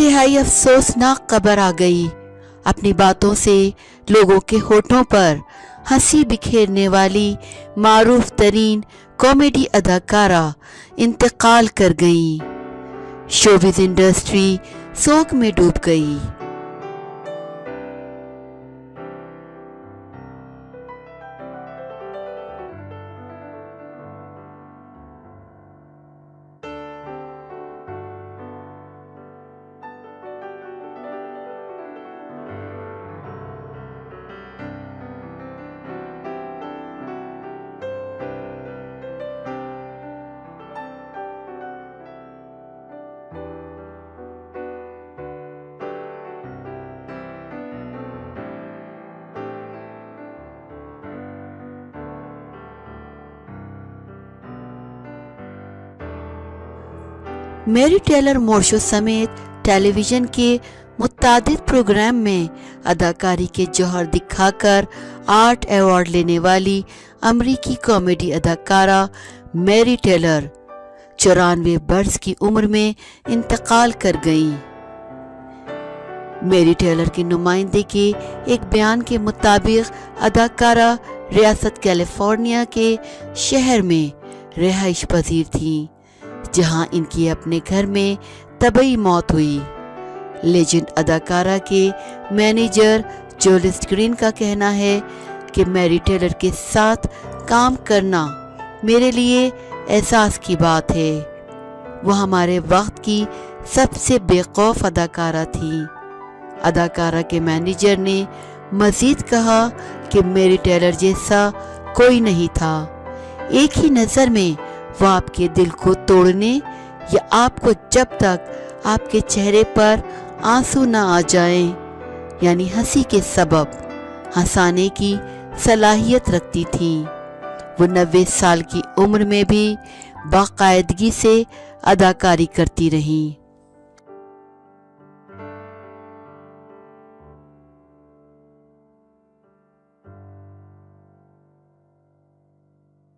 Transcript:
इंतहाई अफसोसनाक खबर आ गई। अपनी बातों से लोगों के होठों पर हंसी बिखेरने वाली मारूफ तरीन कॉमेडी अदाकारा इंतकाल कर गईं। शोबिज़ इंडस्ट्री शोक में डूब गई। मैरी टेलर मोर समेत टेलीविज़न के मुत्तादिद प्रोग्राम में अदाकारी के जौहर दिखाकर 8 अवार्ड लेने वाली अमरीकी कॉमेडी अदाकारा मैरी टेलर 94 बरस की उम्र में इंतकाल कर गईं। मैरी टेलर के नुमाइंदे के एक बयान के मुताबिक अदाकारा रियासत कैलिफोर्निया के शहर में रिहाइश पजीर थीं, जहां इनकी अपने घर में तबई मौत हुई। लेजेंड अदाकारा के मैनेजर जोलिस ग्रीन का कहना है कि मैरी टेलर के साथ काम करना मेरे लिए एहसास की बात है। वो हमारे वक्त की सबसे बेखौफ अदाकारा थी। अदाकारा के मैनेजर ने मजीद कहा कि मैरी टेलर जैसा कोई नहीं था। एक ही नज़र में वो आपके दिल को तोड़ने या आपको जब तक आपके चेहरे पर आंसू ना आ जाएं, यानी हंसी के सबब हंसाने की सलाहियत रखती थी। वो 90 साल की उम्र में भी बाकायदगी से अदाकारी करती रहीं।